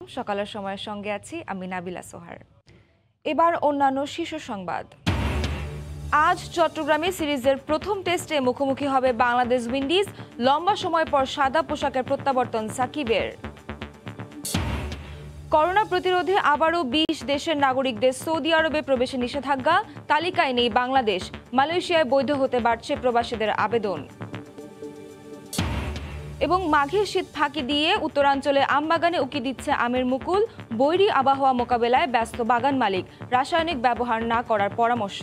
সকালের সময়ের সঙ্গে আছি আমি নাবিলা সোহার। এবার অন্যান্য শীর্ষ সংবাদ। আজ চট্টগ্রামে সিরিজের প্রথম টেস্টে মুখোমুখি হবে বাংলাদেশ উইন্ডিজ। লম্বা সময় পর সাদা পোশাকের প্রত্যাবর্তন সাকিবের। করোনা প্রতিরোধে আবারও ২০ দেশের নাগরিকদের সৌদি আরবে প্রবেশে নিষেধাজ্ঞা। তালিকায় নেই বাংলাদেশ। মালয়েশিয়ায় বৈধ হতে বাড়ছে প্রবাসীদের আবেদন। এবং মাঘের শীত ফাঁকি দিয়ে উত্তরাঞ্চলে আমবাগানে উকি দিচ্ছে আমের মুকুল। বৈরী আবহাওয়া মোকাবেলায় ব্যস্ত বাগান মালিক। রাসায়নিক ব্যবহার না করার পরামর্শ।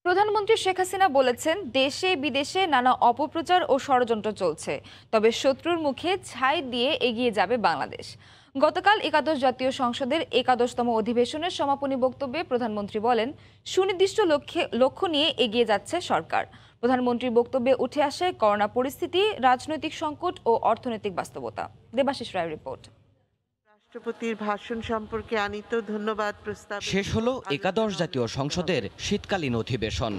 প্রধানমন্ত্রী শেখ হাসিনা বলেছেন, দেশে বিদেশে নানা অপপ্রচার ও ষড়যন্ত্র চলছে, তবে শত্রুর মুখে ছাই দিয়ে এগিয়ে যাবে বাংলাদেশ। গতকাল একাদশ জাতীয় সংসদের ১১তম অধিবেশনের সমাপনী বক্তব্যে প্রধানমন্ত্রী বলেন, সুনির্দিষ্ট লক্ষ্য নিয়ে এগিয়ে যাচ্ছে সরকার। প্রধানমন্ত্রীর বক্তব্যে উঠে আসে করোনা পরিস্থিতি, রাজনৈতিক সংকট ও অর্থনৈতিক বাস্তবতা। দেবাশিস রায় রিপোর্ট। রাষ্ট্রপতির ভাষণ সম্পর্কে আনিত ধন্যবাদ প্রস্তাব শেষ হলো একাদশ জাতীয় সংসদের শীতকালীন অধিবেশন।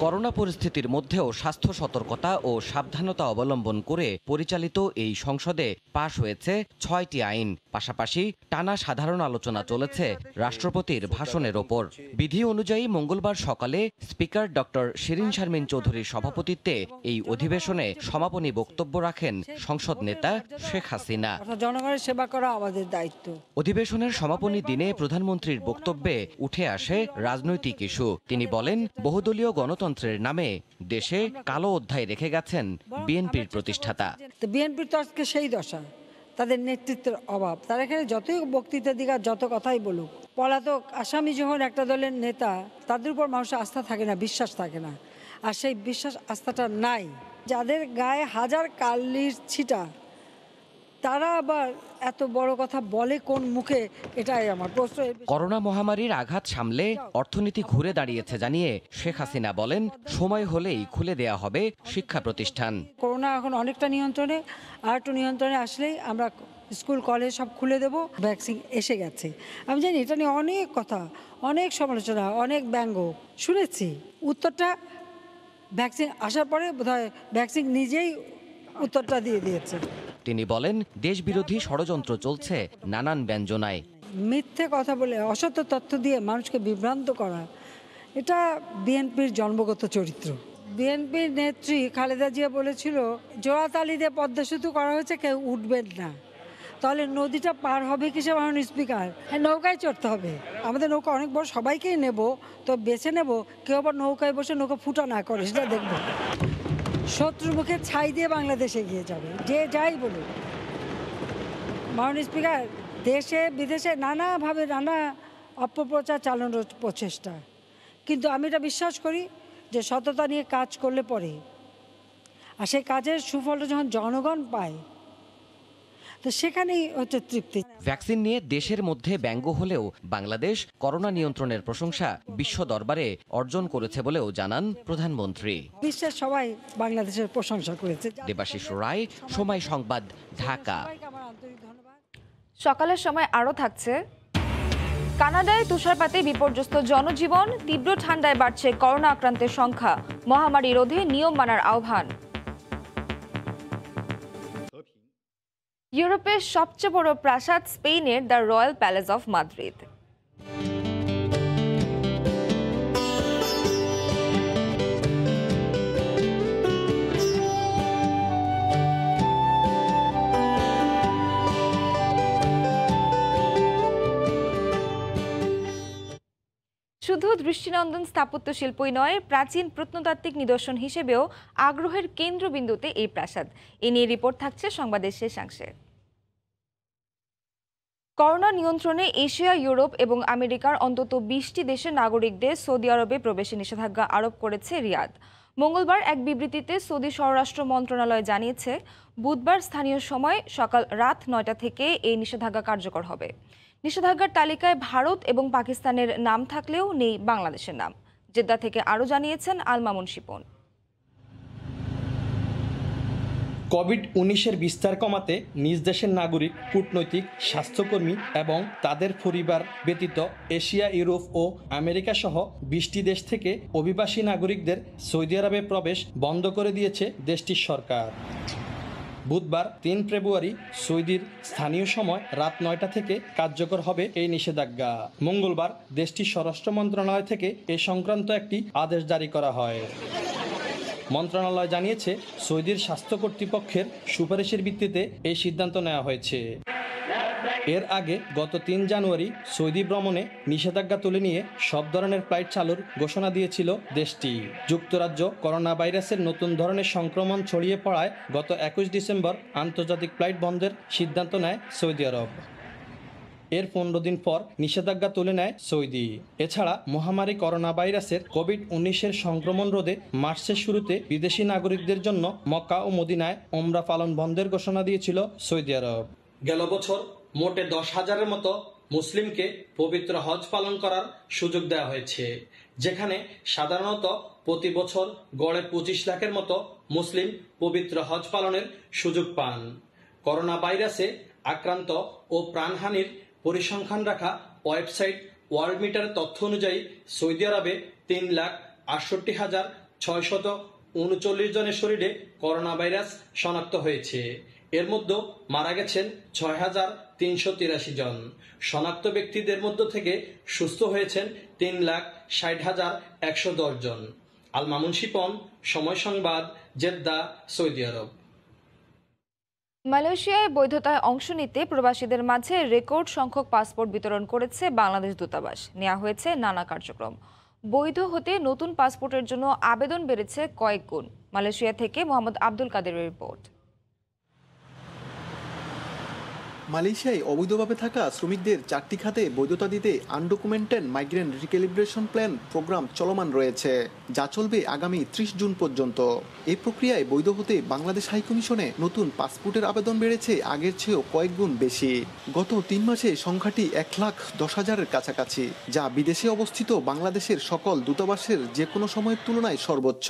করোনা পরিস্থিতির মধ্যেও স্বাস্থ্য সতর্কতা ও সাবধানতা অবলম্বন করে পরিচালিত এই সংসদে পাশ হয়েছে ৬টি আইন। পাশাপাশি টানা সাধারণ আলোচনা চলেছে রাষ্ট্রপতির ভাষণের ওপর। বিধি অনুযায়ী মঙ্গলবার সকালে স্পিকার ডক্টর শিরিন শারমিন চৌধুরীর সভাপতিত্বে এই অধিবেশনে সমাপনী বক্তব্য রাখেন সংসদ নেতা শেখ হাসিনা। জনগণের সেবা করা আমাদের দায়িত্ব। অধিবেশনের সমাপনী দিনে প্রধানমন্ত্রীর বক্তব্যে উঠে আসে রাজনৈতিক ইস্যু। তিনি বলেন, বহুদলীয় গণতন্ত্রের নামে দেশে কালো অধ্যায় রেখে গেছেন বিএনপির প্রতিষ্ঠাতা। বিএনপির তো আজকে সেই দশা, তাদের নেতৃত্বের অভাব। তারা এখানে যতই বক্তৃতা দিক, যত কথাই বলুক, পলাতক আসামি যখন একটা দলের নেতা, তাদের উপর মানুষের আস্থা থাকে না, বিশ্বাস থাকে না। আর সেই বিশ্বাস আস্থাটা নাই। যাদের গায়ে হাজার কালির ছিটা, তারা আবার এত বড় কথা বলে কোন মুখে, এটাই আমার প্রশ্ন। করোনা মহামারীর আঘাত সামলে অর্থনীতি ঘুরে দাঁড়িয়েছে জানিয়ে শেখ হাসিনা বলেন, সময় হলেই খুলে দেয়া হবে শিক্ষা প্রতিষ্ঠান। করোনা এখন অনেকটা নিয়ন্ত্রণে, আর একটু নিয়ন্ত্রণে আসলেই আমরা স্কুল কলেজ সব খুলে দেব। ভ্যাকসিন এসে গেছে, আমি জানি এটা নিয়ে অনেক কথা, অনেক সমালোচনা, অনেক ব্যঙ্গ শুনেছি। উত্তরটা ভ্যাকসিন আসার পরে বোধহয় ভ্যাকসিন নিজেই উত্তরটা দিয়ে দিয়েছে। তিনি বলেন, দেশবিরোধী ষড়যন্ত্র চলছে নানান ব্যঞ্জনায়। মিথ্যে কথা বলে, অসত্য তথ্য দিয়ে মানুষকে বিভ্রান্ত করা, এটা বিএনপির জন্মগত চরিত্র। বিএনপির নেত্রী খালেদা জিয়া বলেছিল, জোড়াতালি দিয়ে পদ্মা সেতু করা হয়েছে, কেউ উঠবেন না। তাহলে নদীটা পার হবে কিসে? মাননীয় স্পিকার, নৌকায় চড়তে হবে। আমাদের নৌকা অনেক বড়, সবাইকেই নেব, তো বেছে নেব, কেউ আবার নৌকায় বসে নৌকা ফুটা না করে, সেটা দেখব। শত্রুর মুখে ছাই দিয়ে বাংলাদেশ এগিয়ে যাবে, যে যাই বলুক। মাননীয় স্পিকার, দেশে বিদেশে নানাভাবে নানা অপপ্রচার চালানোর প্রচেষ্টা, কিন্তু আমি এটা বিশ্বাস করি যে সততা নিয়ে কাজ করলে পরে, আর সেই কাজের সুফলটা যখন জনগণ পায়, তো সেখানেই হচ্ছে তৃপ্তি। ভ্যাকসিন নিয়ে দেশের মধ্যে ব্যঙ্গ হলেও বাংলাদেশ করোনা নিয়ন্ত্রণের প্রশংসা বিশ্ব দরবারে অর্জন করেছে বলেও জানান প্রধানমন্ত্রী। বিশ্বের সবাই বাংলাদেশের প্রশংসা করেছে। দেবাশিস রায়, সময় সংবাদ, ঢাকা। সকালের সময় আরও থাকছে, কানাডায় তুষারপাতে বিপর্যস্ত জনজীবন, তীব্র ঠান্ডায় বাড়ছে করোনা আক্রান্তের সংখ্যা, মহামারী রোধে নিয়ম মানার আহ্বান। ইউরোপের সবচেয়ে বড় প্রাসাদ স্পেনের the royal palace of Madrid. শুধু দৃষ্টিনন্দন স্থাপত্য শিল্পই নয়, প্রাচীন প্রত্নতাত্ত্বিক নিদর্শন হিসেবেও আগ্রহের কেন্দ্রবিন্দুতে এই প্রাসাদ। এ নিয়ে রিপোর্ট থাকছে সংবাদের শেষাংশে। করোনা নিয়ন্ত্রণে এশিয়া, ইউরোপ এবং আমেরিকার অন্তত ২০টি দেশের নাগরিকদের সৌদি আরবে প্রবেশে নিষেধাজ্ঞা আরোপ করেছে রিয়াদ। মঙ্গলবার এক বিবৃতিতে সৌদি স্বরাষ্ট্র মন্ত্রণালয় জানিয়েছে, বুধবার স্থানীয় সময় সকাল রাত ৯টা থেকে এই নিষেধাজ্ঞা কার্যকর হবে। নিষেধাজ্ঞার তালিকায় ভারত এবং পাকিস্তানের নাম থাকলেও নেই বাংলাদেশের নাম। জেদ্দা থেকে আরও জানিয়েছেন আল মামুন শিপন। কোভিড-19 বিস্তার কমাতে নিজ দেশের নাগরিক, কূটনৈতিক, স্বাস্থ্যকর্মী এবং তাদের পরিবার ব্যতীত এশিয়া, ইউরোপ ও আমেরিকা সহ 20টি দেশ থেকে অভিবাসী নাগরিকদের সৌদি আরবে প্রবেশ বন্ধ করে দিয়েছে দেশটির সরকার। বুধবার 3 ফেব্রুয়ারি সৌদির স্থানীয় সময় রাত 9টা থেকে কার্যকর হবে এই নিষেধাজ্ঞা। মঙ্গলবার দেশটির স্বরাষ্ট্র মন্ত্রণালয় থেকে এ সংক্রান্ত একটি আদেশ জারি করা হয়। মন্ত্রণালয় জানিয়েছে, সৌদির স্বাস্থ্য কর্তৃপক্ষের সুপারিশের ভিত্তিতে এই সিদ্ধান্ত নেওয়া হয়েছে। এর আগে গত 3 জানুয়ারি সৌদি ভ্রমণে নিষেধাজ্ঞা তুলে নিয়ে সব ধরনের ফ্লাইট চালুর ঘোষণা দিয়েছিল দেশটি। যুক্তরাজ্য করোনা ভাইরাসের নতুন ধরনের সংক্রমণ ছড়িয়ে পড়ায় গত 21 ডিসেম্বর আন্তর্জাতিক ফ্লাইট বন্ধের সিদ্ধান্ত নেয় সৌদি আরব। এর 15 দিন পর নিষেধাজ্ঞা তুলে নেয় সৌদি। এছাড়া মহামারী করোনা ভাইরাসের কোভিড-19 সংক্রমণ রোধে মার্চের শুরুতে বিদেশি নাগরিকদের জন্য মক্কা ও মদিনায় ওমরা পালন বন্ধের ঘোষণা দিয়েছিল সৌদি আরব। গেল বছর মোটে 10,000-এর মতো মুসলিমকে পবিত্র হজ পালন করার সুযোগ দেওয়া হয়েছে, যেখানে সাধারণত প্রতি বছর গড়ে 25 লাখের মতো মুসলিম পবিত্র হজ পালনের সুযোগ পান। করোনা ভাইরাসে আক্রান্ত ও প্রাণহানির পরিসংখ্যান রাখা ওয়েবসাইট ওয়ার্ল্ড মিটার তথ্য অনুযায়ী সৌদি আরবে 3,68,639 জনের শরীরে করোনা ভাইরাস শনাক্ত হয়েছে। এর মধ্যে মারা গেছেন 6,383 জন। শনাক্ত ব্যক্তিদের মধ্য থেকে সুস্থ হয়েছেন 3,60,110 জন। আল মামুন শিপন, সময় সংবাদ, জেদ্দা, সৌদি আরব। মালয়েশিয়ায় বৈধতায় অংশ নিতে প্রবাসীদের মাঝে রেকর্ড সংখ্যক পাসপোর্ট বিতরণ করেছে বাংলাদেশ দূতাবাস। নেওয়া হয়েছে নানা কার্যক্রম। বৈধ হতে নতুন পাসপোর্টের জন্য আবেদন বেড়েছে কয়েক গুণ। মালয়েশিয়া থেকে মোহাম্মদ আব্দুল কাদেরের রিপোর্ট। মালয়েশিয়ায় অবৈধভাবে থাকা শ্রমিকদের 4টি খাতে বৈধতা দিতে undocumented migrant recalibration plan program চলমান রয়েছে, যা চলবে আগামী 30 জুন পর্যন্ত। এই প্রক্রিয়ায় বৈধ হতে বাংলাদেশ হাইকমিশনে নতুন পাসপোর্টের আবেদন বেড়েছে আগের চেয়েও কয়েক গুণ বেশি। গত 3 মাসে সংখ্যাটি 1,10,000-এর কাছাকাছি, যা বিদেশে অবস্থিত বাংলাদেশের সকল দূতাবাসের যে কোনো সময়ের তুলনায় সর্বোচ্চ।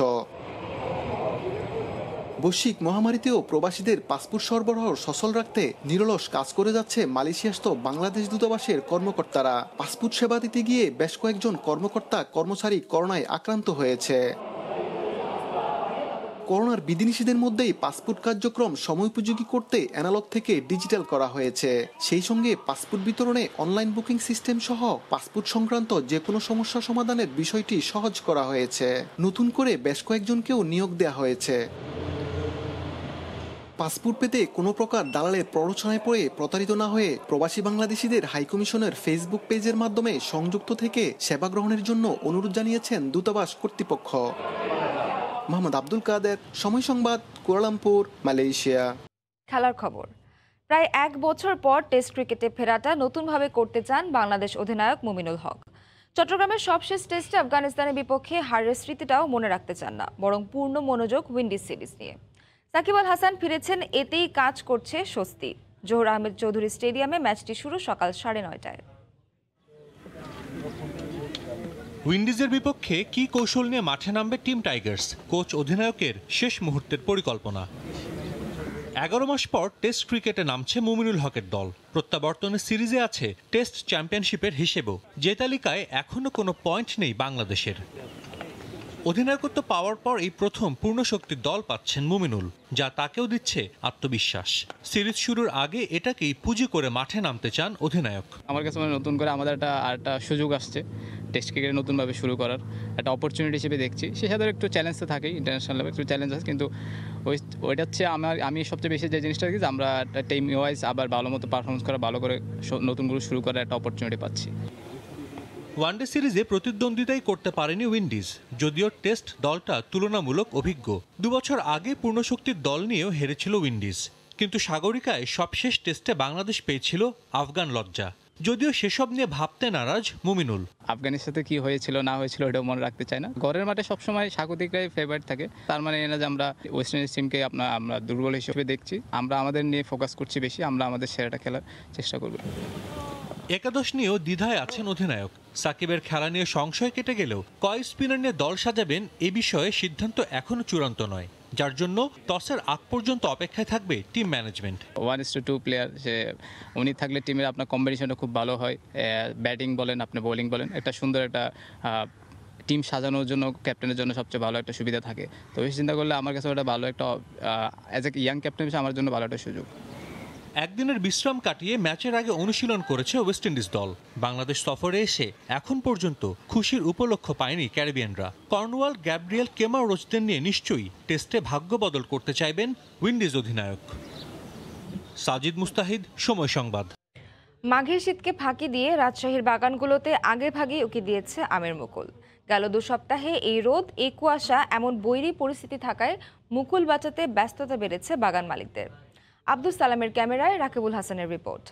বৈশ্বিক মহামারীতেও প্রবাসীদের পাসপোর্ট সরবরাহ সচল রাখতে নিরলস কাজ করে যাচ্ছে মালয়েশিয়াস্থ বাংলাদেশ দূতাবাসের কর্মকর্তারা। পাসপোর্ট সেবা দিতে গিয়ে বেশ কয়েকজন কর্মচারী করোনায় আক্রান্ত হয়েছে। করোনার বিধিনিষেধের মধ্যেই পাসপোর্ট কার্যক্রম সময়োপযোগী করতে অ্যানালগ থেকে ডিজিটাল করা হয়েছে। সেই সঙ্গে পাসপোর্ট বিতরণে অনলাইন বুকিং সিস্টেম সহ পাসপোর্ট সংক্রান্ত যে কোনো সমস্যা সমাধানের বিষয়টি সহজ করা হয়েছে। নতুন করে বেশ কয়েকজনকেও নিয়োগ দেওয়া হয়েছে। পাসপোর্ট পেতে কোনো প্রকার দালালের প্ররোচনায় পড়ে প্রতারিত না হয়ে প্রবাসী বাংলাদেশিদের হাইকমিশনের ফেসবুক পেজের মাধ্যমে সংযুক্ত থেকে সেবা গ্রহণের জন্য অনুরোধ জানিয়েছেন দূতাবাস কর্তৃপক্ষ। মোহাম্মদ আব্দুল কাদের, সময় সংবাদ, কুয়ালালামপুর, মালয়েশিয়া। খেলার খবর। প্রায় 1 বছর পর টেস্ট ক্রিকেটে ফেরাটা নতুনভাবে করতে চান বাংলাদেশ অধিনায়ক মুমিনুল হক। চট্টগ্রামের সবশেষ টেস্টে আফগানিস্তানের বিপক্ষে হারের স্মৃতিটাও মনে রাখতে চান না, বরং পূর্ণ মনোযোগ উইন্ডিজ সিরিজ নিয়ে। সাকিব আল হাসান ফিরেছেন, এতেই কাজ করছে স্বস্তি। জোহর আহমেদ চৌধুরী স্টেডিয়ামে ম্যাচটি শুরু সকাল 9:30টায়। উইন্ডিজের বিপক্ষে কি কৌশল নিয়ে মাঠে নামবে টিম টাইগার্স? কোচ অধিনায়কের শেষ মুহূর্তের পরিকল্পনা। 11 মাস পর টেস্ট ক্রিকেটে নামছে মুমিনুল হকের দল। প্রত্যাবর্তনের সিরিজে আছে টেস্ট চ্যাম্পিয়নশিপের হিসেবেও, যে তালিকায় এখনো কোনো পয়েন্ট নেই বাংলাদেশের। অধিনায়কত্ব পাওয়ার পর এই প্রথম পূর্ণ শক্তির দল পাচ্ছেন মুমিনুল, যা তাকেও দিচ্ছে আত্মবিশ্বাস। সিরিজ শুরুর আগে এটাকেই পুঁজি করে মাঠে নামতে চান অধিনায়ক। আমার কাছে নতুন করে আমাদের একটা সুযোগ আসছে টেস্ট ক্রিকেট নতুনভাবে শুরু করার একটা অপরচুনিটি হিসেবে দেখছি। সে সাথে একটু চ্যালেঞ্জ তো থাকেই, ইন্টারন্যাশনাল লেভেল একটু চ্যালেঞ্জ আছে, কিন্তু ওইটা হচ্ছে আমি সবচেয়ে বেশি যে জিনিসটা দেখি যে আমরা একটা টিম ওয়াইজ আবার ভালো মতো পারফরমেন্স করা, ভালো করে নতুনগুলো শুরু করার একটা অপরচুনিটি পাচ্ছি। ওয়ানডে সিরিজে প্রতিদ্বন্দ্বিতাই করতে পারেনি উইন্ডিজ, যদিও টেস্ট দলটা তুলনামূলক অভিজ্ঞ। 2 বছর আগে পূর্ণশক্তির দল নিয়েও হেরেছিল উইন্ডিজ, কিন্তু সাগরিকায় সবশেষ টেস্টে বাংলাদেশ পেয়েছিল আফগান লজ্জা। যদিও সেসব নিয়ে ভাবতে নারাজ মুমিনুল। আফগানের সাথে কি হয়েছিল না হয়েছিল ওটাও মনে রাখতে চাই না। ঘরের মাঠে সবসময় স্বাগতিকরাই ফেভারিট থাকে, তার মানে এনা যে আমরা ওয়েস্ট ইন্ডিজ টিমকে আমরা দুর্বল হিসেবে দেখছি। আমরা আমাদের নিয়ে ফোকাস করছি বেশি, আমরা আমাদের সেরাটা খেলার চেষ্টা করব। একাদশ নিয়েও দ্বিধায় আছেন অধিনায়ক। সাকিবের খেলা নিয়ে সংশয় কেটে গেলেও কয় স্পিনার নিয়ে দল সাজাবেন এ বিষয়ে সিদ্ধান্ত এখনো চূড়ান্ত নয়। যার জন্য টসের আগ পর্যন্ত অপেক্ষায় থাকবে টিম ম্যানেজমেন্ট। 1:2 প্লেয়ার, যে উনি থাকলে টিমের আপনার কম্বিনেশনটা খুব ভালো হয়। ব্যাটিং বলেন, আপনি বোলিং বলেন, একটা সুন্দর একটা টিম সাজানোর জন্য ক্যাপ্টেনের জন্য সবচেয়ে ভালো একটা সুবিধা থাকে। তো এই চিন্তা করলে আমার কাছে ওটা ভালো একটা, অ্যাজ এ ইয়াং ক্যাপ্টেন হিসেবে আমার জন্য ভালো একটা সুযোগ। একদিনের বিশ্রাম কাটিয়ে ম্যাচের আগে অনুশীলন করেছে ওয়েস্ট ইন্ডিজ দল। বাংলাদেশ সফরে এসে এখন পর্যন্ত খুশির উপলক্ষ পায়নি ক্যারিবিয়ানরা। কর্নওয়াল, গ্যাব্রিয়েল, কেমার রোচদের নিয়ে নিশ্চয়ই টেস্টে ভাগ্য বদল করতে চাইবেন উইন্ডিজ অধিনায়ক। সাজিদ মুস্তাহিদ, সময় সংবাদ। মাঘের শীতকে ফাঁকি দিয়ে রাজশাহীর বাগানগুলোতে আগে ভাগেই উকি দিয়েছে আমের মুকুল। গেল 2 সপ্তাহে এই রোদ, এই কুয়াশা, এমন বৈরী পরিস্থিতি থাকায় মুকুল বাঁচাতে ব্যস্ততা বেড়েছে বাগান মালিকদের। আব্দুল সালামের ক্যামেরায় রাকিবুল হাসানের রিপোর্ট।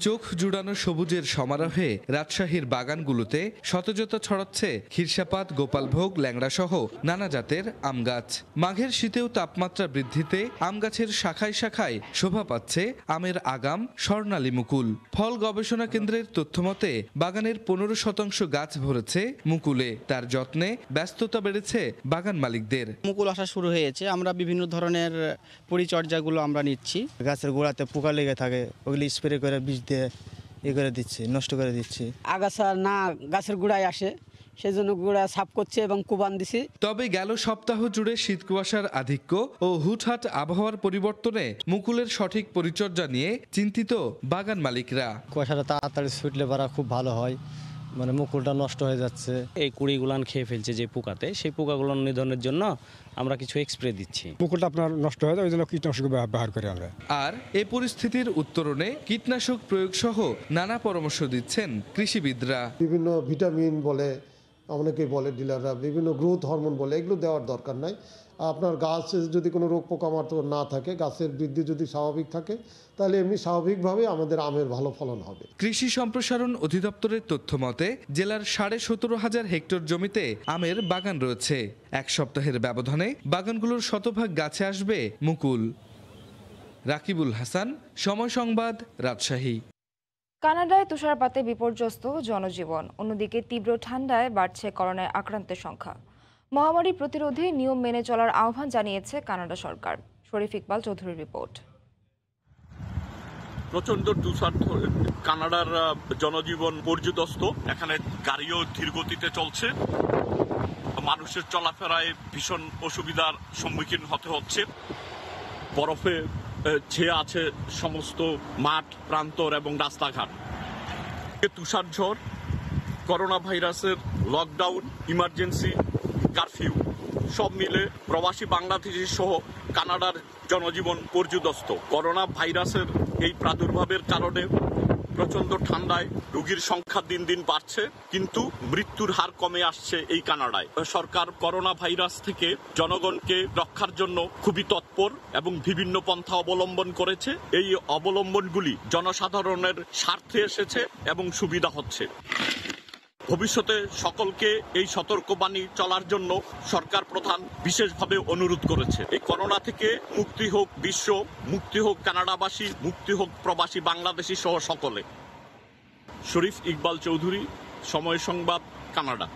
চোখ জুড়ানো সবুজের সমারোহে রাজশাহীর বাগানগুলোতে শতজতা ছড়াচ্ছে ক্ষীরসাপাত, গোপালভোগ, ল্যাংড়া সহ নানা জাতের আম গাছ। মাঘের শীতেও তাপমাত্রা বৃদ্ধিতে আম গাছের শাখায় শাখায় শোভা পাচ্ছে আমের আগাম স্বর্ণালী মুকুল। ফল গবেষণা কেন্দ্রের তথ্যমতে বাগানের 15% গাছ ভরেছে মুকুলে। তার যত্নে ব্যস্ততা বেড়েছে বাগান মালিকদের। মুকুল আসা শুরু হয়েছে, আমরা বিভিন্ন ধরনের পরিচর্যাগুলো আমরা নিচ্ছি। গাছের গোড়াতে পোকা লেগে থাকে, ওগুলি স্প্রে করে বীজ করে দিচ্ছি, নষ্ট করে দিচ্ছি। আগাছা না গাছের গোড়ায় আসে, সেই জন্য গোড়া সাফ করছে এবং কুবান দিছি। তবে গেল সপ্তাহ জুড়ে শীত কুয়াশার আধিক্য ও হুটহাট আবহাওয়ার পরিবর্তনে মুকুলের সঠিক পরিচর্যা নিয়ে চিন্তিত বাগান মালিকরা। কুয়াশাটা তাড়াতাড়ি ছুটলে পারা খুব ভালো হয়, মানে মুকুলটা নষ্ট হয়ে যাচ্ছে। এই কুড়িগুলান খেয়ে ফেলছে যে পোকাতে, সেই পোকাগুলো নিধনের জন্য আমরা কিছু স্প্রে দিচ্ছি। মুকুলটা আপনার নষ্ট হয়ে যায়, ওই জন্য কীটনাশক ব্যবহার করি আমরা। আর এই পরিস্থিতির উত্তরণে কীটনাশক প্রয়োগ সহ নানা পরামর্শ দিচ্ছেন কৃষিবিদরা। বিভিন্ন ভিটামিন বলে, অনেকেই বলে ডিলাররা, বিভিন্ন গ্রোথ হরমোন বলে, এগুলো দেওয়ার দরকার নাই। আপনার গাছে যদি কোনো রোগ পোকামাকড় না থাকে, গাছের বৃদ্ধি যদি স্বাভাবিক থাকে, তাহলে এমনি স্বাভাবিকভাবে আমাদের আমের ভালো ফলন হবে। কৃষি সম্প্রসারণ অধিদপ্তরের তথ্য মতে জেলার 17,500 হেক্টর জমিতে আমের বাগান রয়েছে। 1 সপ্তাহের ব্যবধানে বাগানগুলোর শতভাগ গাছে আসবে মুকুল। রাকিবুল হাসান, সময় সংবাদ, রাজশাহী। কানাডায় তুষারপাতে বিপর্যস্ত জনজীবন। অন্যদিকে তীব্র ঠান্ডায় বাড়ছে করোনায় আক্রান্তের সংখ্যা। মহামারী প্রতিরোধে নিয়ম মেনে চলার আহ্বান জানিয়েছে কানাডা সরকার। শরীফ ইকবাল চৌধুরীর রিপোর্ট। প্রচন্ড তুষার কানাডার জনজীবন পর্যদস্ত। এখানে গাড়িও ধীর গতিতে চলছে, মানুষের চলাফেরায় ভীষণ অসুবিধার সম্মুখীন হতে হচ্ছে। বরফে ছেয়ে আছে সমস্ত মাঠ, প্রান্তর এবং রাস্তাঘাট। তুষার ঝড়, করোনা ভাইরাসের লকডাউন, ইমার্জেন্সি, কারফিউ সব মিলে প্রবাসী বাংলাদেশি সহ কানাডার জনজীবন পর্যদস্ত। করোনা ভাইরাসের এই প্রাদুর্ভাবের কারণে প্রচন্ড ঠান্ডায় রোগীর সংখ্যা দিন দিন বাড়ছে, কিন্তু মৃত্যুর হার কমে আসছে এই কানাডায়। সরকার করোনা ভাইরাস থেকে জনগণকে রক্ষার জন্য খুবই তৎপর এবং বিভিন্ন পন্থা অবলম্বন করেছে। এই অবলম্বনগুলি জনসাধারণের স্বার্থে এসেছে এবং সুবিধা হচ্ছে। ভবিষ্যতে সকলকে এই সতর্কবাণী চলার জন্য সরকার প্রধান বিশেষভাবে অনুরোধ করেছে। এই করোনা থেকে মুক্তি হোক বিশ্ব, মুক্তি হোক কানাডাবাসী, মুক্তি হোক প্রবাসী বাংলাদেশী সহ সকলে। শরীফ ইকবাল চৌধুরী, সময় সংবাদ, কানাডা।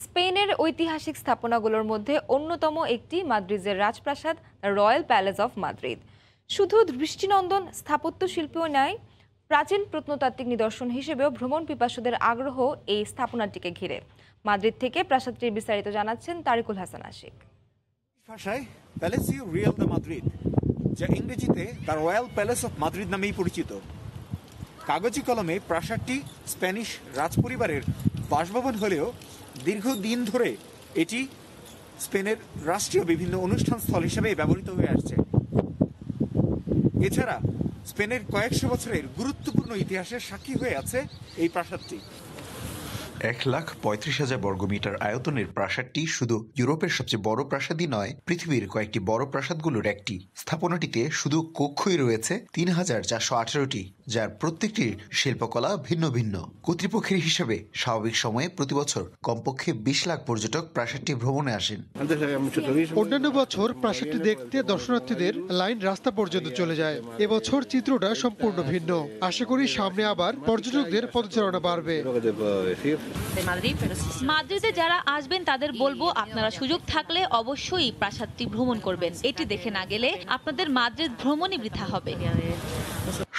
স্পেনের ঐতিহাসিক স্থাপনাগুলোর মধ্যে অন্যতম একটি মাদ্রিদের রাজপ্রাসাদ, রয়্যাল প্যালেস অফ মাদ্রিদ। শুধু দৃষ্টিনন্দন স্থাপত্য শিল্পীও নয়, প্রাচীন প্রত্নতাত্ত্বিক নিদর্শন হিসেবেও ভ্রমণ পিপাসুদের আগ্রহ এই স্থাপনাটিকে ঘিরে। মাদ্রিদ থেকে প্রাসাদটির বিস্তারিত জানাচ্ছেন তারিকুল হাসান আশিক। ভাষায় প্যালেসিও রিয়াল দ্য মাদ্রিদ, যা ইংরেজিতে the royal palace of Madrid নামেই পরিচিত। কাগজি কলমে প্রাসাদটি স্প্যানিশ রাজপরিবারের বাসভবন হলেও দীর্ঘদিন ধরে এটি স্পেনের রাষ্ট্রীয় বিভিন্ন অনুষ্ঠান স্থল হিসেবে ব্যবহৃত হয়ে আসছে। এছাড়া স্পেনের কয়েকশো বছরের গুরুত্বপূর্ণ ইতিহাসের সাক্ষী হয়ে আছে এই প্রাসাদটি। 1,35,000 বর্গমিটার আয়তনের প্রাসাদটি শুধু ইউরোপের সবচেয়ে বড় প্রাসাদই নয়, পৃথিবীর কয়েকটি বড় প্রাসাদগুলোর একটি। স্থাপনাটিতে শুধু কক্ষই রয়েছে 3,418টি, যার প্রত্যেকটির শিল্পকলা ভিন্ন ভিন্ন। কর্তৃপক্ষের হিসেবে স্বাভাবিক সময়ে প্রতি বছর কমপক্ষে 20 লাখ পর্যটক প্রাসাদটি ভ্রমণে আসেন। অন্যান্য বছর প্রাসাদটি দেখতে দর্শনার্থীদের লাইন রাস্তা পর্যন্ত চলে যায়। এবছর চিত্রটা সম্পূর্ণ ভিন্ন। আশা করি সামনে আবার পর্যটকদের পদচারণা বাড়বে। মাদ্রিদে যারা আসবেন তাদের বলবো আপনারা সুযোগ থাকলে অবশ্যই প্রাসাদটি ভ্রমণ করবেন। এটি দেখে না গেলে আপনাদের মাদ্রিদ ভ্রমণই বৃথা হবে।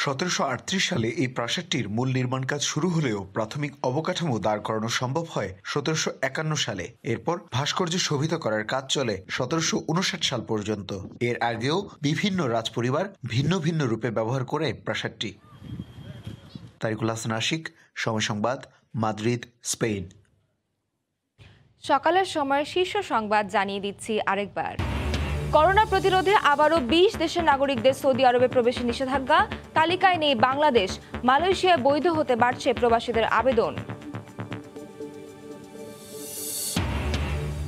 1738 সালে এই প্রাসাদটির মূল নির্মাণ কাজ শুরু হলেও প্রাথমিক অবকাঠামো দাঁড় করানো সম্ভব হয় 1751 সালে। এরপর ভাস্কর্য শোভিত করার কাজ চলে 1759 সাল পর্যন্ত। এর আগেও বিভিন্ন রাজপরিবার ভিন্ন ভিন্ন রূপে ব্যবহার করে প্রাসাদটি। তারিকুল হাসান আশিক, সময় সংবাদ, মাদ্রিদ, স্পেন। সকালের সময়ের শীর্ষ সংবাদ জানিয়ে দিচ্ছি আরেকবার। করোনা প্রতিরোধে আবারও 20 দেশের নাগরিকদের সৌদি আরবে প্রবেশে নিষেধাজ্ঞা। তালিকায় নেই বাংলাদেশ। মালয়েশিয়ায় বৈধ হতে বাড়ছে প্রবাসীদের আবেদন।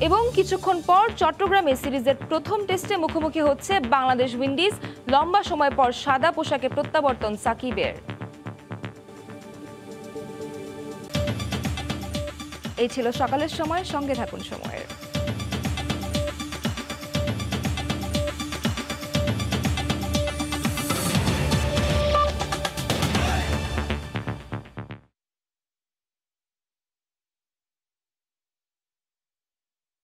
এবং কিছুক্ষণ পর চট্টগ্রামে সিরিজের প্রথম টেস্টে মুখোমুখি হচ্ছে বাংলাদেশ উইন্ডিজ। লম্বা সময় পর সাদা পোশাকে প্রত্যাবর্তন সাকিবের। এই ছিল সকালের সময়। সঙ্গে থাকুন সময়ের।